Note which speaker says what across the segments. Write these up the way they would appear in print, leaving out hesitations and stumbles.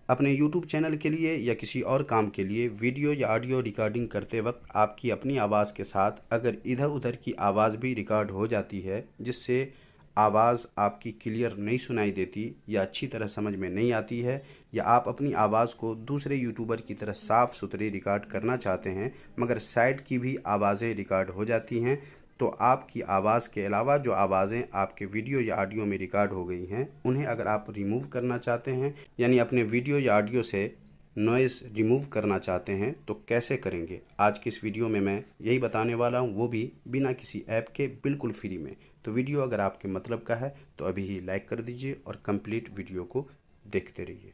Speaker 1: अपने YouTube channel के लिए या किसी और काम के लिए वीडियो या ऑडियो रिकॉर्डिंग करते वक्त आपकी अपनी आवाज़ के साथ अगर इधर उधर की आवाज़ भी रिकॉर्ड हो जाती है, जिससे आवाज़ आपकी क्लियर नहीं सुनाई देती या अच्छी तरह समझ में नहीं आती है, या आप अपनी आवाज़ को दूसरे यूट्यूबर की तरह साफ़ सुथरी रिकॉर्ड करना चाहते हैं मगर साइड की भी आवाज़ें रिकॉर्ड हो जाती हैं, तो आपकी आवाज़ के अलावा जो आवाज़ें आपके वीडियो या ऑडियो में रिकॉर्ड हो गई हैं उन्हें अगर आप रिमूव करना चाहते हैं, यानी अपने वीडियो या ऑडियो से नॉइज़ रिमूव करना चाहते हैं, तो कैसे करेंगे आज की इस वीडियो में मैं यही बताने वाला हूं, वो भी बिना किसी ऐप के, बिल्कुल फ्री में। तो वीडियो अगर आपके मतलब का है तो अभी ही लाइक कर दीजिए और कंप्लीट वीडियो को देखते रहिए।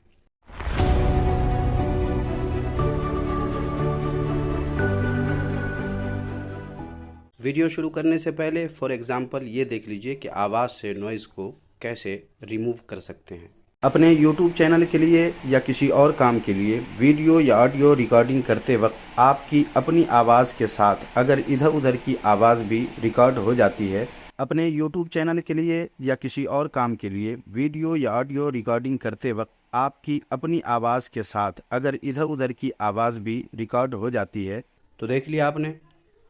Speaker 1: वीडियो शुरू करने से पहले फॉर एग्ज़ाम्पल ये देख लीजिए कि आवाज़ से नॉइज़ को कैसे रिमूव कर सकते हैं। अपने YouTube चैनल के लिए या किसी और काम के लिए वीडियो या ऑडियो रिकॉर्डिंग करते वक्त आपकी अपनी आवाज़ के साथ अगर इधर उधर की आवाज़ भी रिकॉर्ड हो जाती है, अपने YouTube चैनल के लिए या किसी और काम के लिए वीडियो या ऑडियो रिकॉर्डिंग करते वक्त आपकी अपनी आवाज़ के साथ अगर इधर उधर की आवाज़ भी रिकॉर्ड हो जाती है, तो देख लिया आपने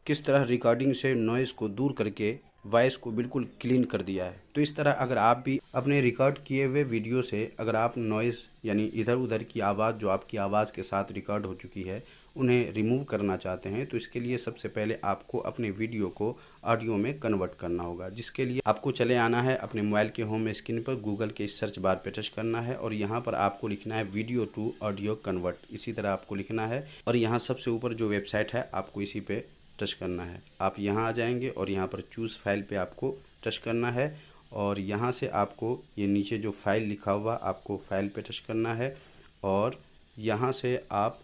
Speaker 1: किस तरह रिकॉर्डिंग से नॉइज़ को दूर करके वॉइस को बिल्कुल क्लीन कर दिया है। तो इस तरह अगर आप भी अपने रिकॉर्ड किए हुए वीडियो से अगर आप नॉइज़ यानी इधर उधर की आवाज़ जो आपकी आवाज़ के साथ रिकॉर्ड हो चुकी है उन्हें रिमूव करना चाहते हैं, तो इसके लिए सबसे पहले आपको अपने वीडियो को ऑडियो में कन्वर्ट करना होगा, जिसके लिए आपको चले आना है अपने मोबाइल के होम स्क्रीन पर, गूगल के इस सर्च बार पर टच करना है और यहाँ पर आपको लिखना है वीडियो टू ऑडियो कन्वर्ट, इसी तरह आपको लिखना है और यहाँ सबसे ऊपर जो वेबसाइट है आपको इसी पे टच करना है। आप यहाँ आ जाएंगे और यहाँ पर चूज़ फाइल पे आपको टच करना है और यहाँ से आपको ये नीचे जो फाइल लिखा हुआ आपको फाइल पे टच करना है और यहाँ से आप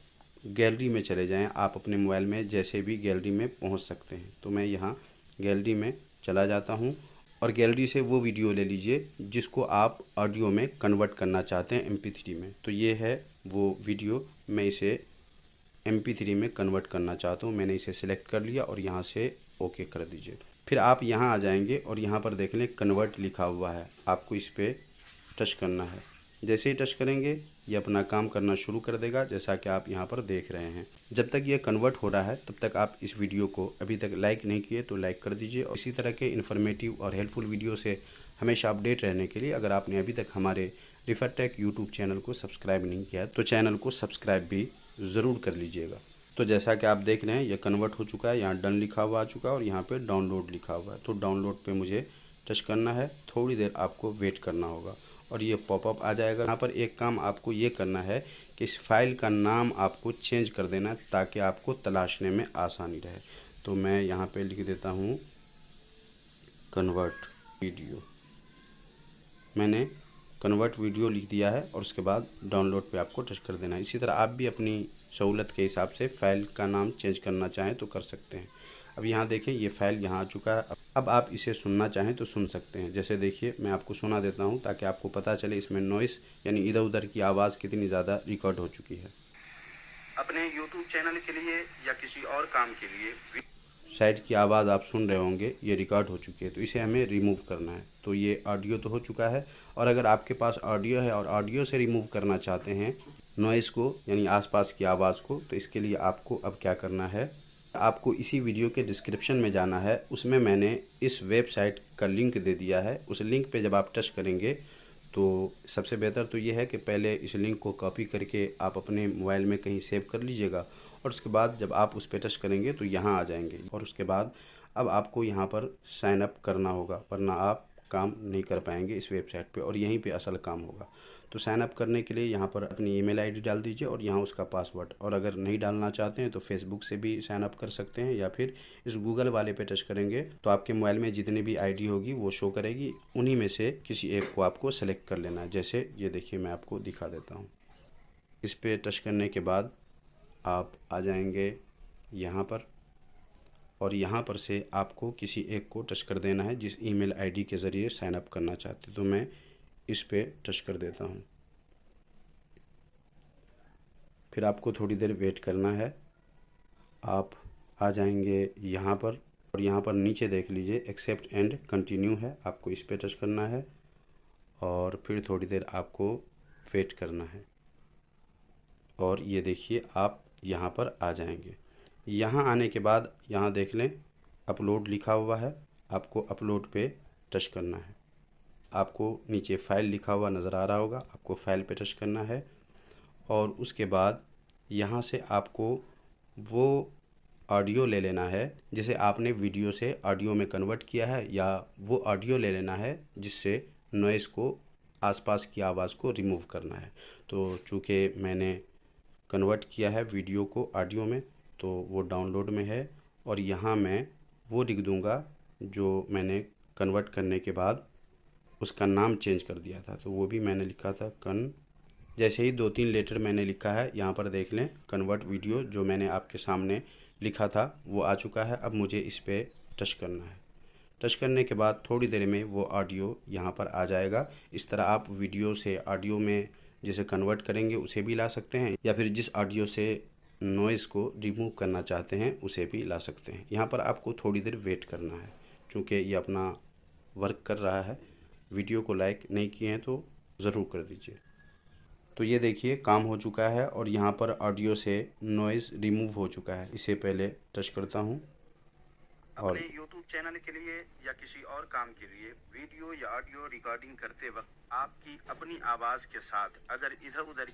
Speaker 1: गैलरी में चले जाएं। आप अपने मोबाइल में जैसे भी गैलरी में पहुँच सकते हैं, तो मैं यहाँ गैलरी में चला जाता हूँ और गैलरी से वो वीडियो ले लीजिए जिसको आप ऑडियो में कन्वर्ट करना चाहते हैं MP3 में। तो ये है वो वीडियो, मैं इसे MP3 में कन्वर्ट करना चाहता हूँ। मैंने इसे सिलेक्ट कर लिया और यहाँ से ओके कर दीजिए। फिर आप यहाँ आ जाएंगे और यहाँ पर देख लें कन्वर्ट लिखा हुआ है, आपको इस पर टच करना है। जैसे ही टच करेंगे ये अपना काम करना शुरू कर देगा, जैसा कि आप यहाँ पर देख रहे हैं। जब तक ये कन्वर्ट हो रहा है तब तक आप इस वीडियो को अभी तक लाइक नहीं किए तो लाइक कर दीजिए और इसी तरह के इन्फॉर्मेटिव और हेल्पफुल वीडियो से हमेशा अपडेट रहने के लिए अगर आपने अभी तक हमारे रिफरटेक यूट्यूब चैनल को सब्सक्राइब नहीं किया तो चैनल को सब्सक्राइब भी ज़रूर कर लीजिएगा। तो जैसा कि आप देख रहे हैं ये कन्वर्ट हो चुका है, यहाँ डन लिखा हुआ आ चुका है और यहाँ पे डाउनलोड लिखा हुआ है। तो डाउनलोड पे मुझे टच करना है, थोड़ी देर आपको वेट करना होगा और ये पॉपअप आ जाएगा। यहाँ पर एक काम आपको ये करना है कि इस फाइल का नाम आपको चेंज कर देना है ताकि आपको तलाशने में आसानी रहे। तो मैं यहाँ पे लिख देता हूँ कन्वर्ट वीडियो। मैंने कन्वर्ट वीडियो लिख दिया है और उसके बाद डाउनलोड पे आपको टच कर देना है। इसी तरह आप भी अपनी सहूलत के हिसाब से फ़ाइल का नाम चेंज करना चाहें तो कर सकते हैं। अब यहाँ देखें ये फ़ाइल यहाँ आ चुका है। अब आप इसे सुनना चाहें तो सुन सकते हैं। जैसे देखिए मैं आपको सुना देता हूँ ताकि आपको पता चले इसमें नॉइस यानी इधर उधर की आवाज़ कितनी ज़्यादा रिकॉर्ड हो चुकी है। अपने यूट्यूब चैनल के लिए या किसी और काम के लिए साइड की आवाज़ आप सुन रहे होंगे ये रिकॉर्ड हो चुकी है, तो इसे हमें रिमूव करना है। तो ये ऑडियो तो हो चुका है और अगर आपके पास ऑडियो है और ऑडियो से रिमूव करना चाहते हैं नॉइज़ को यानी आसपास की आवाज़ को, तो इसके लिए आपको अब क्या करना है, आपको इसी वीडियो के डिस्क्रिप्शन में जाना है। उसमें मैंने इस वेबसाइट का लिंक दे दिया है। उस लिंक पे जब आप टच करेंगे तो सबसे बेहतर तो ये है कि पहले इस लिंक को कॉपी करके आप अपने मोबाइल में कहीं सेव कर लीजिएगा और उसके बाद जब आप उस पर टच करेंगे तो यहाँ आ जाएंगे और उसके बाद अब आपको यहाँ पर साइन अप करना होगा, वरना आप काम नहीं कर पाएंगे इस वेबसाइट पे और यहीं पे असल काम होगा। तो साइन अप करने के लिए यहाँ पर अपनी ईमेल आईडी डाल दीजिए और यहाँ उसका पासवर्ड, और अगर नहीं डालना चाहते हैं तो फेसबुक से भी साइन अप कर सकते हैं या फिर इस गूगल वाले पे टच करेंगे तो आपके मोबाइल में जितनी भी आईडी होगी वो शो करेगी, उन्हीं में से किसी एक को आपको सेलेक्ट कर लेना है। जैसे ये देखिए मैं आपको दिखा देता हूँ। इस पर टच करने के बाद आप आ जाएंगे यहाँ पर और यहाँ पर से आपको किसी एक को टच कर देना है जिस ईमेल आईडी के ज़रिए साइन अप करना चाहते। तो मैं इस पे टच कर देता हूँ। फिर आपको थोड़ी देर वेट करना है। आप आ जाएंगे यहाँ पर और यहाँ पर नीचे देख लीजिए एक्सेप्ट एंड कंटिन्यू है, आपको इस पे टच करना है और फिर थोड़ी देर आपको वेट करना है। और ये देखिए आप यहाँ पर आ जाएंगे। यहाँ आने के बाद यहाँ देख लें अपलोड लिखा हुआ है, आपको अपलोड पे टच करना है। आपको नीचे फ़ाइल लिखा हुआ नज़र आ रहा होगा, आपको फ़ाइल पे टच करना है। और उसके बाद यहाँ से आपको वो ऑडियो ले लेना है जिसे आपने वीडियो से ऑडियो में कन्वर्ट किया है, या वो ऑडियो ले लेना है जिससे नॉइज़ को, आसपास की आवाज़ को रिमूव करना है। तो चूँकि मैंने कन्वर्ट किया है वीडियो को ऑडियो में, तो वो डाउनलोड में है। और यहाँ मैं वो लिख दूँगा जो मैंने कन्वर्ट करने के बाद उसका नाम चेंज कर दिया था, तो वो भी मैंने लिखा था जैसे ही 2-3 लेटर मैंने लिखा है, यहाँ पर देख लें कन्वर्ट वीडियो जो मैंने आपके सामने लिखा था वो आ चुका है। अब मुझे इस पर टच करना है। टच करने के बाद थोड़ी देर में वो ऑडियो यहाँ पर आ जाएगा। इस तरह आप वीडियो से ऑडियो में जिसे कन्वर्ट करेंगे उसे भी ला सकते हैं, या फिर जिस ऑडियो से नॉइज़ को रिमूव करना चाहते हैं उसे भी ला सकते हैं। यहाँ पर आपको थोड़ी देर वेट करना है क्योंकि ये अपना वर्क कर रहा है। वीडियो को लाइक नहीं किए हैं तो ज़रूर कर दीजिए। तो ये देखिए काम हो चुका है और यहाँ पर ऑडियो से नॉइज़ रिमूव हो चुका है। इसे पहले टच करता हूँ। और अपने YouTube चैनल के लिए या किसी और काम के लिए वीडियो या ऑडियो रिकॉर्डिंग करते वक्त आपकी अपनी आवाज़ के साथ अगर इधर उधर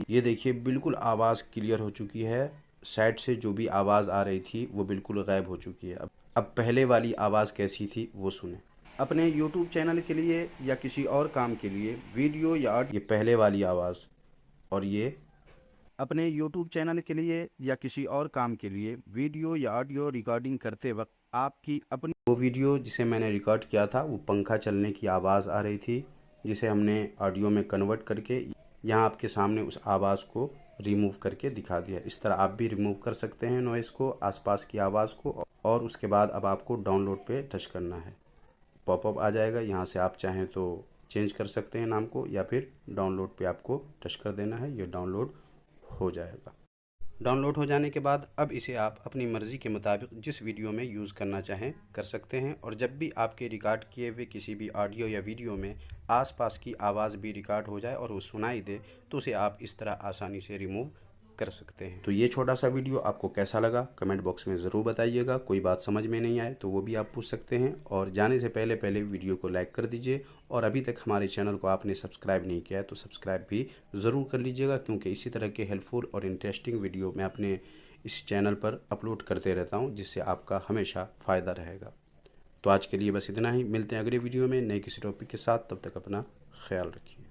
Speaker 1: ये देखिए बिल्कुल आवाज़ क्लियर हो चुकी है। साइड से जो भी आवाज़ आ रही थी वो बिल्कुल गायब हो चुकी है। अब पहले वाली आवाज़ कैसी थी वो सुने। अपने YouTube चैनल के लिए या किसी और काम के लिए वीडियो या ये पहले वाली आवाज़, और ये अपने YouTube चैनल के लिए या किसी और काम के लिए वीडियो या ऑडियो रिकॉर्डिंग करते वक्त आपकी अपनी वो वीडियो जिसे मैंने रिकॉर्ड किया था वो पंखा चलने की आवाज़ आ रही थी, जिसे हमने ऑडियो में कन्वर्ट करके यहाँ आपके सामने उस आवाज़ को रिमूव करके दिखा दिया। इस तरह आप भी रिमूव कर सकते हैं नॉइज़ को, आसपास की आवाज़ को। और उसके बाद अब आपको डाउनलोड पे टच करना है। पॉपअप आ जाएगा, यहाँ से आप चाहें तो चेंज कर सकते हैं नाम को, या फिर डाउनलोड पे आपको टच कर देना है। ये डाउनलोड हो जाएगा। डाउनलोड हो जाने के बाद अब इसे आप अपनी मर्ज़ी के मुताबिक जिस वीडियो में यूज़ करना चाहें कर सकते हैं। और जब भी आपके रिकॉर्ड किए हुए किसी भी ऑडियो या वीडियो में आसपास की आवाज़ भी रिकॉर्ड हो जाए और वो सुनाई दे तो उसे आप इस तरह आसानी से रिमूव कर सकते हैं। तो ये छोटा सा वीडियो आपको कैसा लगा कमेंट बॉक्स में ज़रूर बताइएगा। कोई बात समझ में नहीं आए तो वो भी आप पूछ सकते हैं। और जाने से पहले वीडियो को लाइक कर दीजिए, और अभी तक हमारे चैनल को आपने सब्सक्राइब नहीं किया है तो सब्सक्राइब भी ज़रूर कर लीजिएगा, क्योंकि इसी तरह के हेल्पफुल और इंटरेस्टिंग वीडियो मैं अपने इस चैनल पर अपलोड करते रहता हूँ, जिससे आपका हमेशा फ़ायदा रहेगा। तो आज के लिए बस इतना ही। मिलते हैं अगले वीडियो में नए किसी टॉपिक के साथ। तब तक अपना ख्याल रखिए।